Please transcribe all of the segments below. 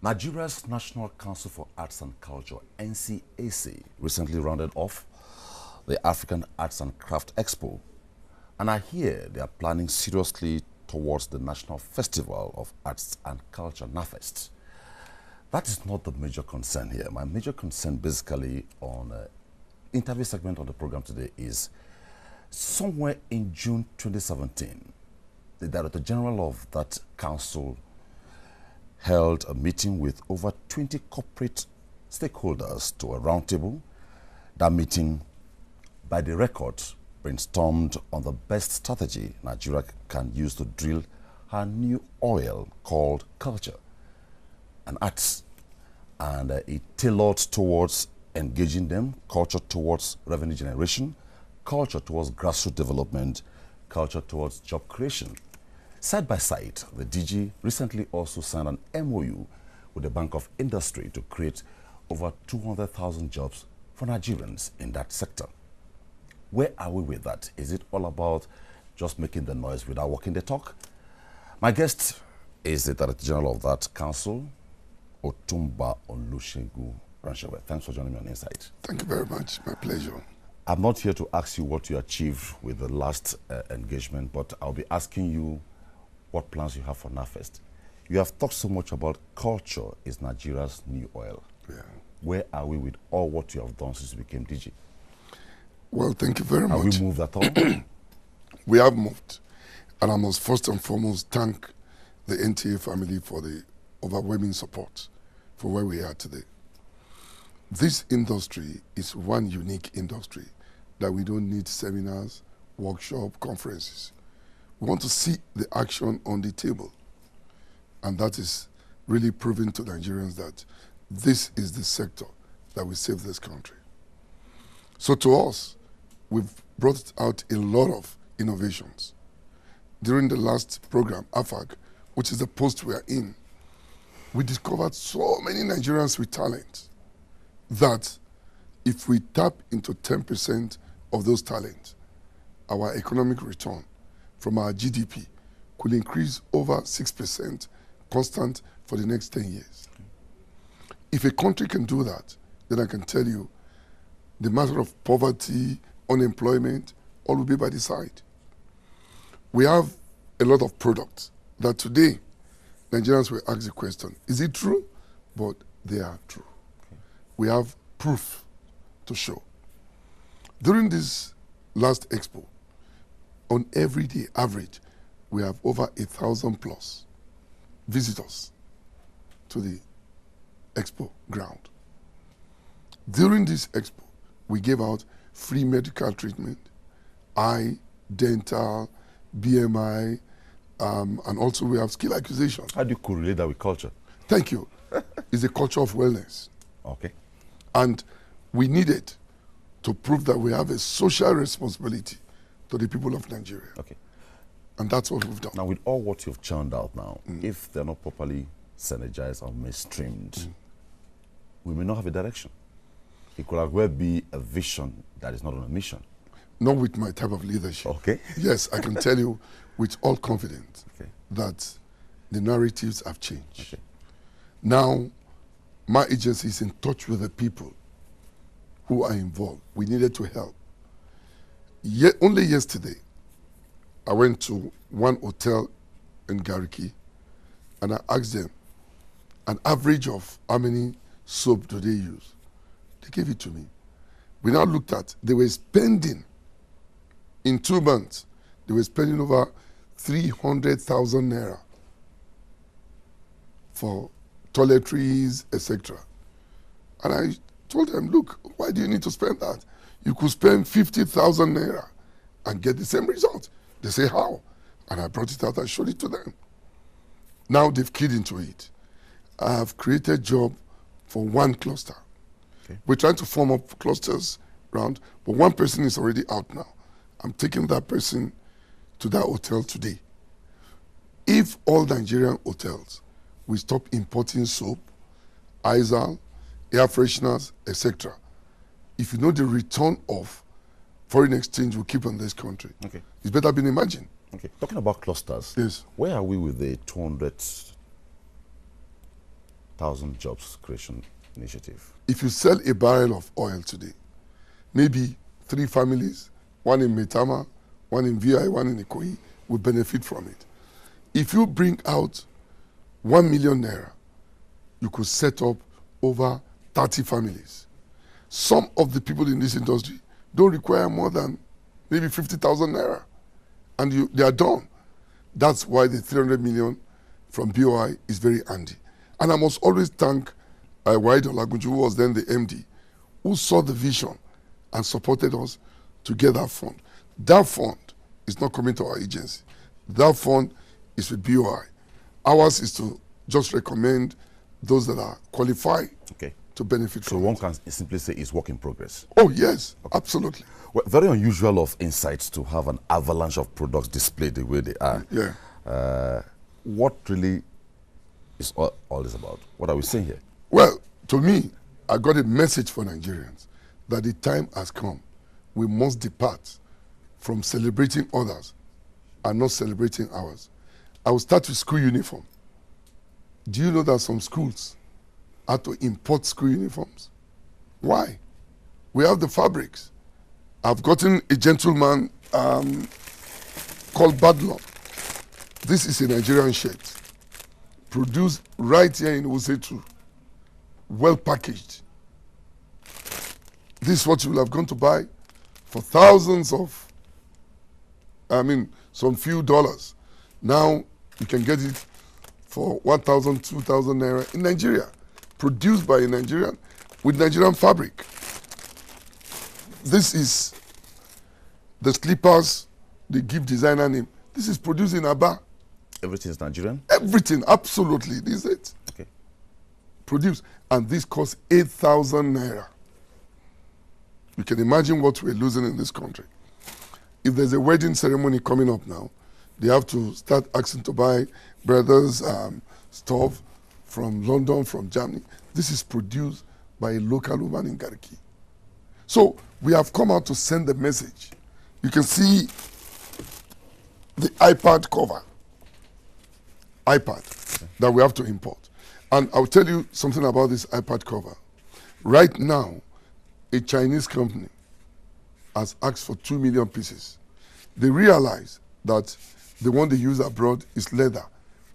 Nigeria's National Council for Arts and Culture, NCAC, recently rounded off the African Arts and Craft Expo. And I hear they are planning seriously towards the National Festival of Arts and Culture, NAFEST. That is not the major concern here. My major concern basically on interview segment of the program today is somewhere in June 2017, the Director General of that council held a meeting with over 20 corporate stakeholders to a roundtable. That meeting, by the record, brainstormed on the best strategy Nigeria can use to drill her new oil called culture and arts. And it tailored towards engaging them, culture towards revenue generation, culture towards grassroots development, culture towards job creation. Side by side, the DG recently also signed an MOU with the Bank of Industry to create over 200,000 jobs for Nigerians in that sector. Where are we with that? Is it all about just making the noise without walking the talk? My guest is the Director General of that council, Otunba Olusegun Runsewe. Thanks for joining me on Insight. Thank you very much. My pleasure. I'm not here to ask you what you achieved with the last engagement, but I'll be asking you what plans you have for NAFEST. You have talked so much about culture is Nigeria's new oil. Yeah. Where are we with all what you have done since you became DG? Well, thank you very much. Have we moved at all? We have moved. And I must first and foremost thank the NTA family for the overwhelming support for where we are today. This industry is one unique industry that we don't need seminars, workshop, conferences. We want to see the action on the table. And that is really proving to Nigerians that this is the sector that will save this country. So to us, we've brought out a lot of innovations. During the last program, AFAG, which is the post we are in, we discovered so many Nigerians with talent that if we tap into 10% of those talents, our economic return from our GDP could increase over 6% constant for the next 10 years. If a country can do that, then I can tell you the matter of poverty, unemployment, all will be by the side. We have a lot of products that today Nigerians will ask the question, is it true? But they are true. Okay. We have proof to show. During this last expo, on everyday average, we have over 1,000 plus visitors to the expo ground. During this expo, we gave out free medical treatment, eye, dental, BMI, and also we have skill acquisition. How do you correlate that with culture? Thank you. It's a culture of wellness. Okay. And we needed to prove that we have a social responsibility to the people of Nigeria. Okay. And that's what we've done. Now, with all what you've churned out now, if they're not properly synergized or mainstreamed, we may not have a direction. It could as well be a vision that is not on a mission. Not with my type of leadership. Okay. Yes, I can tell you with all confidence that the narratives have changed. Okay. Now, my agency is in touch with the people who are involved. We needed to help. Only yesterday, I went to one hotel in Gariki and I asked them an average of how many soap do they use. They gave it to me. We now looked at, they were spending, in 2 months, they were spending over 300,000 naira for toiletries, etc. And I told them, look, why do you need to spend that? You could spend 50,000 naira and get the same result. They say, how? And I brought it out and showed it to them. Now they've keyed into it. I have created job for one cluster. Okay. We're trying to form up clusters around, but one person is already out now. I'm taking that person to that hotel today. If all Nigerian hotels will stop importing soap, Izal, air fresheners, etc., if you know the return of foreign exchange will keep on this country, it's better being imagined. Okay, talking about clusters, yes. Where are we with the 200 1,000 jobs creation initiative. If you sell a barrel of oil today, maybe 3 families, one in Metama, one in VI, one in Ikoyi, will benefit from it. If you bring out 1 million naira, you could set up over 30 families. Some of the people in this industry don't require more than maybe 50,000 naira, and they are done. That's why the 300 million from BOI is very handy. And I must always thank Wahid Olagunju, who was then the MD, who saw the vision and supported us to get that fund. That fund is not coming to our agency. That fund is with BOI. Ours is to just recommend those that are qualified to benefit from it. So one can simply say it's work in progress. Oh, yes, absolutely. Well, very unusual of insights to have an avalanche of products displayed the way they are. Yeah. What really is all this about? What are we saying here? Well, to me, I got a message for Nigerians that the time has come. We must depart from celebrating others and not celebrating ours. I will start with school uniform. Do you know that some schools had to import school uniforms? Why? We have the fabrics. I've gotten a gentleman called Badlon. This is a Nigerian shirt, produced right here in Usetu, well packaged. This is what you will have gone to buy for thousands of, some few dollars. Now you can get it for 1,000, 2,000 naira in Nigeria, produced by a Nigerian with Nigerian fabric. This is the slippers they give designer name. This is produced in Aba. Everything is Nigerian? Everything, absolutely. This is it. Okay. Produced. And this costs 8,000 naira. You can imagine what we're losing in this country. If there's a wedding ceremony coming up now, they have to start asking to buy brothers' stuff from London, from Germany. This is produced by a local woman in Garki. So we have come out to send the message. You can see the iPad cover. iPad that we have to import. And I'll tell you something about this iPad cover. Right now, a Chinese company has asked for 2 million pieces. They realize that the one they use abroad is leather.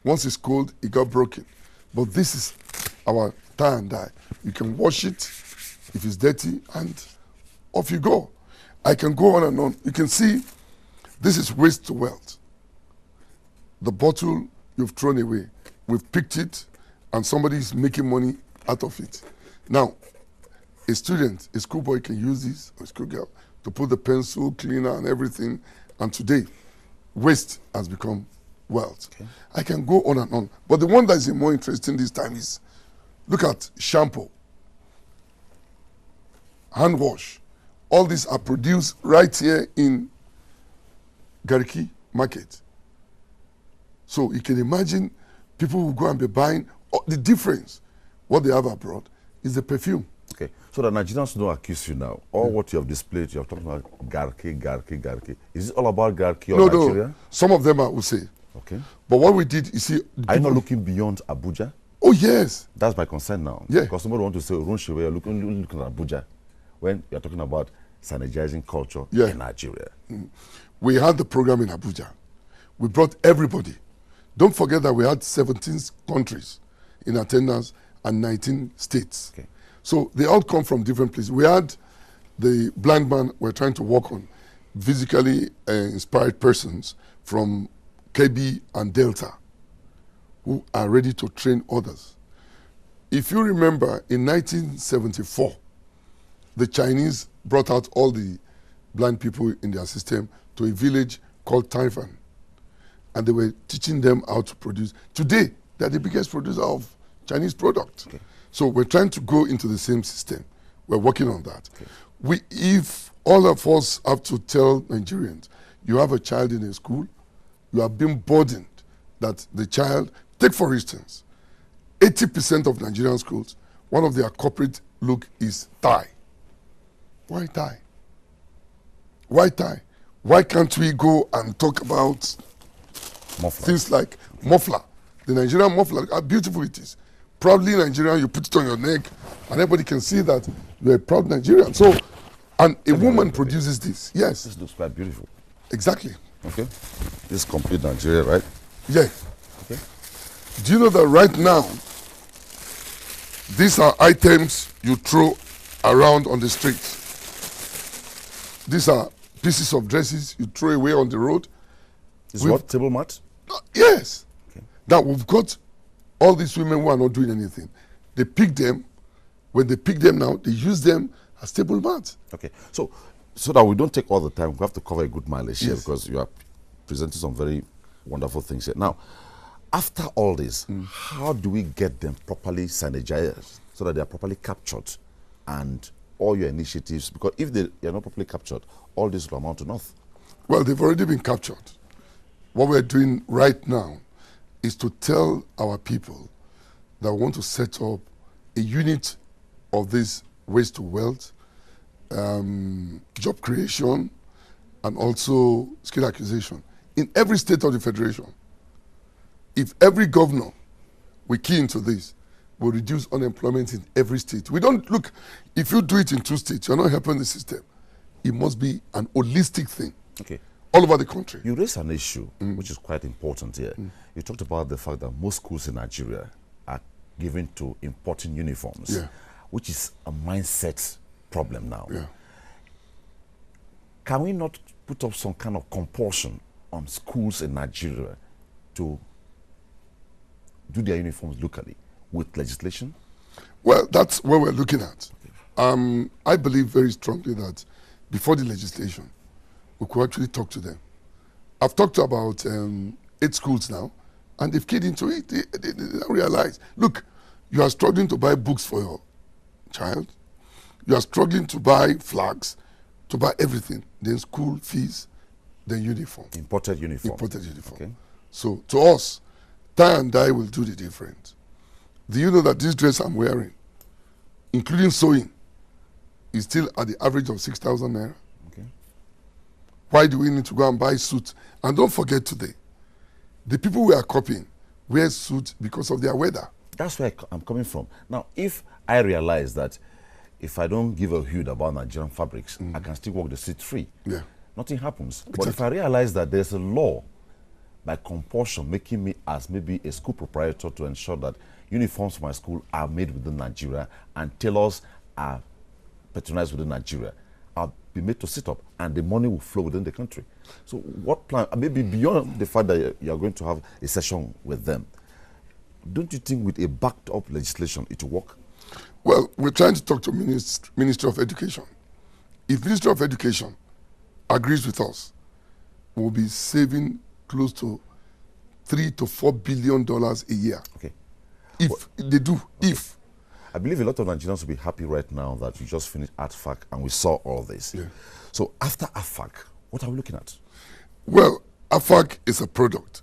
Once it's cold, it got broken. But this is our tie and dye. You can wash it if it's dirty, and off you go. I can go on and on. You can see this is waste to wealth. The bottle you've thrown away, we've picked it, and somebody is making money out of it. Now, a student, a schoolboy can use this, or a schoolgirl, to put the pencil, cleaner, and everything. And today, waste has become wealth. Okay. I can go on and on. But the one that is more interesting this time is, look at shampoo, hand wash. All these are produced right here in Garki market. So you can imagine people who go and be buying. The difference, what they have abroad, is the perfume. Okay, so the Nigerians don't accuse you now. All what you have displayed, you have talked about Garki. Is it all about Garki or Nigeria? No, some of them I will say. Okay. But what we did, you see... Are you not looking beyond Abuja? Oh, yes. That's my concern now. Yeah. Because somebody want to say, Runsewe, you're looking at Abuja, when you're talking about sanitizing culture in Nigeria. We had the program in Abuja. We brought everybody. Don't forget that we had 17 countries in attendance and 19 states. Okay. So they all come from different places. We had the blind man we're trying to work on, physically inspired persons from KB and Delta who are ready to train others. If you remember, in 1974, the Chinese brought out all the blind people in their system to a village called Taiwan, and they were teaching them how to produce. Today, they're the biggest producer of Chinese products. Okay. So we're trying to go into the same system. We're working on that. Okay. If all of us have to tell Nigerians, you have a child in a school, you have been burdened that the child, take for instance, 80% of Nigerian schools, one of their corporate look is tie. Why tie? Why tie? Why can't we go and talk about muffler. Things like muffler? The Nigerian muffler, how beautiful it is. proudly Nigerian, you put it on your neck, and everybody can see that you're a proud Nigerian. So, and a woman produces this. Yes. This looks quite beautiful. Exactly. Okay. This is complete Nigeria, right? Yeah. Okay. Do you know that right now, these are items you throw around on the streets? These are pieces of dresses you throw away on the road. Is what? Table mat? Yes. Okay. Now we've got all these women who are not doing anything. They pick them. When they pick them now, they use them as table mats. Okay. So that we don't take all the time, we have to cover a good mileage here, Yes. because you are presenting some very wonderful things here. Now, after all this, how do we get them properly synergized so that they are properly captured, and all your initiatives, because if they are not properly captured, all this will amount to nothing. Well, they've already been captured. What we're doing right now is to tell our people that we want to set up a unit of this waste to wealth, job creation, and also skill acquisition in every state of the federation. If every governor we key into this, will reduce unemployment in every state. We don't look, if you do it in 2 states, you're not helping the system. It must be an holistic thing. Okay. All over the country. You raised an issue which is quite important here. You talked about the fact that most schools in Nigeria are given to importing uniforms, which is a mindset problem now. Yeah. Can we not put up some kind of compulsion on schools in Nigeria to do their uniforms locally with legislation? Well, that's what we're looking at. I believe very strongly that before the legislation, we could actually talk to them. I've talked to about 8 schools now, and they've keyed into it. They don't realize. Look, you are struggling to buy books for your child. You are struggling to buy flags, to buy everything. Then school fees, then uniform. Imported uniform. Imported uniform. Okay. So to us, tie and dye will do the difference. Do you know that this dress I'm wearing, including sewing, is still at the average of 6,000 naira? Okay. Why do we need to go and buy suits? And don't forget today, the people we are copying wear suits because of their weather. That's where I'm coming from. Now, if I realize that if I don't give a hoot about Nigerian fabrics, I can still walk the street free. Yeah. Nothing happens. Exactly. But if I realize that there's a law by compulsion making me as maybe a school proprietor to ensure that uniforms for my school are made within Nigeria and tailors are patronized within Nigeria, I'll be made to sit up and the money will flow within the country. So what plan, maybe beyond the fact that you're going to have a session with them, don't you think with a backed up legislation it will work? Well, we're trying to talk to Ministry of Education. If Ministry of Education agrees with us, we'll be saving close to $3 to $4 billion a year. Okay. If they do, okay. If. I believe a lot of Nigerians will be happy right now that you just finished AFAC and we saw all this. Yeah. So after AFAC, what are we looking at? Well, AFAC is a product,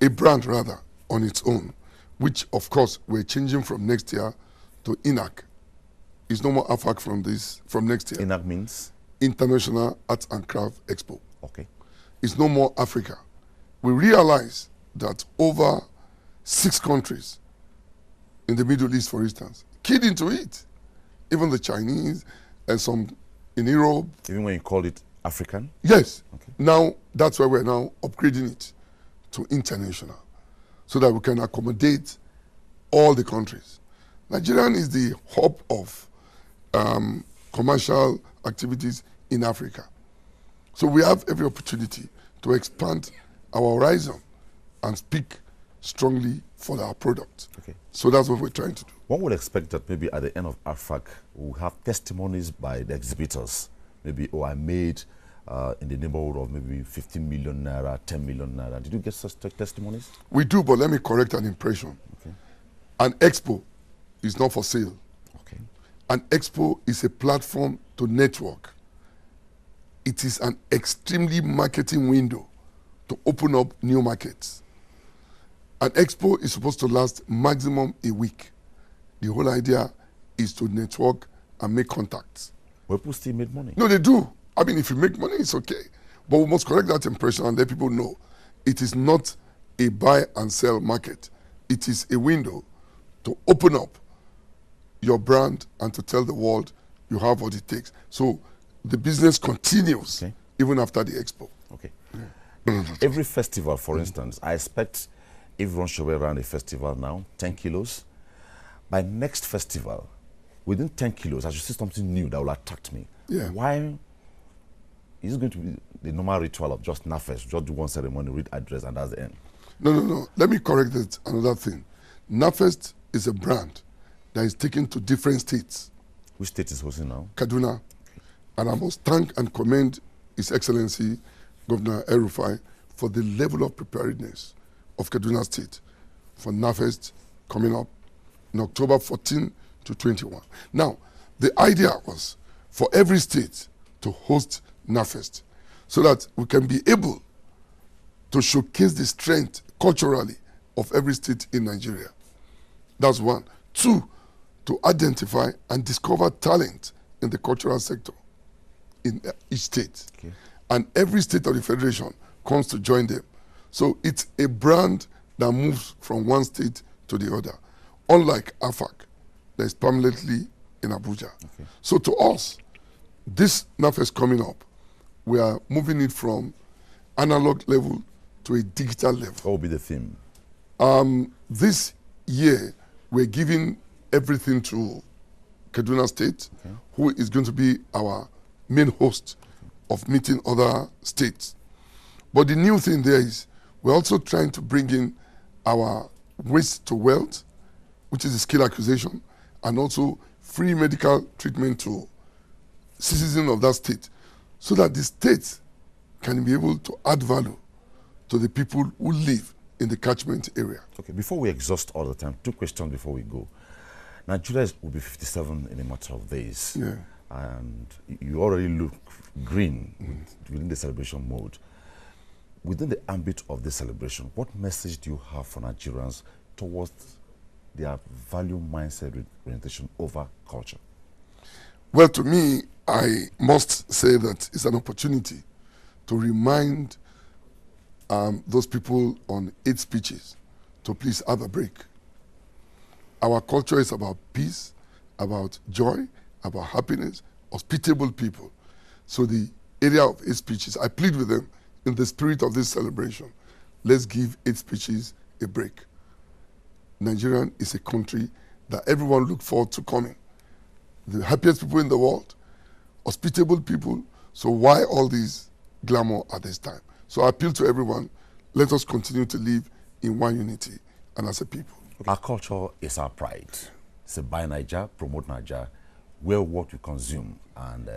a brand rather, on its own, which of course we're changing from next year to INAC. It's no more AFAC from next year. INAC means? International Arts and Craft Expo. Okay. It's no more Africa. We realize that over 6 countries in the Middle East, for instance, keyed into it. Even the Chinese and some in Europe. Even when you call it African? Yes. Okay. Now, that's why we're now upgrading it to international so that we can accommodate all the countries. Nigerian is the hub of commercial activities in Africa. So we have every opportunity to expand our horizon and speak strongly for our product. Okay. So that's what we're trying to do. One would expect that maybe at the end of AFAC, we'll have testimonies by the exhibitors. Maybe, I made in the neighborhood of maybe 15 million naira, 10 million naira. Did you get such testimonies? We do, but let me correct an impression. Okay. An expo is not for sale. Okay. An expo is a platform to network. It is an extremely marketing window to open up new markets. An expo is supposed to last maximum a week. The whole idea is to network and make contacts. But people still made money. No, they do. I mean, if you make money, it's okay. But we must correct that impression and let people know it is not a buy and sell market. It is a window to open up your brand and to tell the world you have what it takes. So the business continues even after the expo. Okay. Every festival, for instance, I expect if Runsewe ran a festival now, 10 kilos, by next festival, within 10 kilos, I should see something new that will attract me. Yeah. Why is it going to be the normal ritual of just NAFES, just do one ceremony, read address, and that's the end? No. Let me correct it. Another thing. NAFES is a brand that is taken to different states. Which state is hosting now? Kaduna. And I must thank and commend His Excellency Governor El-Rufai for the level of preparedness of Kaduna State for NAFES coming up in October 14 to 21. Now, the idea was for every state to host NAFES so that we can be able to showcase the strength culturally of every state in Nigeria. That's one. Two, to identify and discover talent in the cultural sector in each state. Okay. And every state of the federation comes to join them. So it's a brand that moves from one state to the other, unlike AFAC, that is permanently in Abuja. Okay. So to us, this NAFES coming up, we are moving it from analog level to a digital level. What will be the theme? This year, we're giving everything to Kaduna State, who is going to be our main host of meeting other states. But the new thing there is we're also trying to bring in our waste to wealth, which is a skill acquisition, and also free medical treatment to citizens of that state, so that the state can be able to add value to the people who live in the catchment area. Okay, before we exhaust all the time, 2 questions before we go. Nigeria will be 57 in a matter of days. Yeah. And you already look green within the celebration mode. Within the ambit of this celebration, what message do you have for Nigerians towards their value mindset orientation over culture? Well, to me, I must say that it's an opportunity to remind those people on 8 speeches to please have a break. Our culture is about peace, about joy, about happiness, hospitable people. So the area of 8 speeches, I plead with them in the spirit of this celebration. Let's give 8 speeches a break. Nigeria is a country that everyone looks forward to coming. The happiest people in the world, hospitable people. So why all this glamour at this time? So I appeal to everyone, let us continue to live in one unity and as a people. Our culture is our pride. It's a buy Niger, promote Niger, wear what we consume, and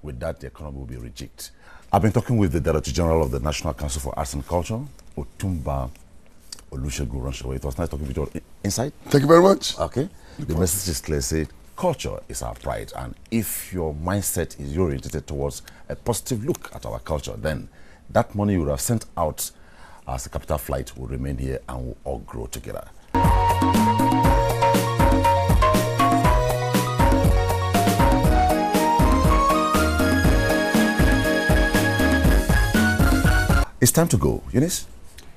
with that, the economy will be rejig. I've been talking with the Director General of the National Council for Arts and Culture, Otunba Olusegun Runsewe. It was nice talking with you inside. Thank you very much. Okay. The message is clear. Say, culture is our pride, and if your mindset is oriented towards a positive look at our culture, then that money you would have sent out as a capital flight will remain here and will all grow together. It's time to go, Eunice.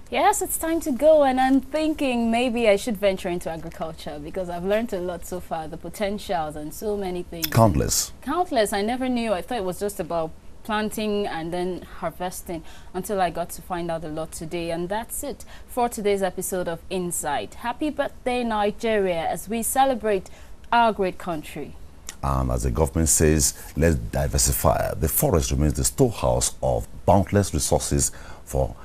Yes, it's time to go, and I'm thinking maybe I should venture into agriculture because I've learned a lot so far, the potentials and so many things. Countless. Countless. I never knew. I thought it was just about planting and then harvesting until I got to find out a lot today. And that's it for today's episode of Insight. Happy birthday, Nigeria, as we celebrate our great country. And as the government says, let's diversify. The forest remains the storehouse of boundless resources for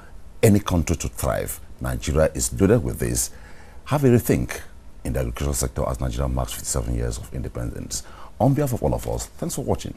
any country to thrive. Nigeria is loaded with this. Have a rethink in the agricultural sector as Nigeria marks 57 years of independence. On behalf of all of us, thanks for watching.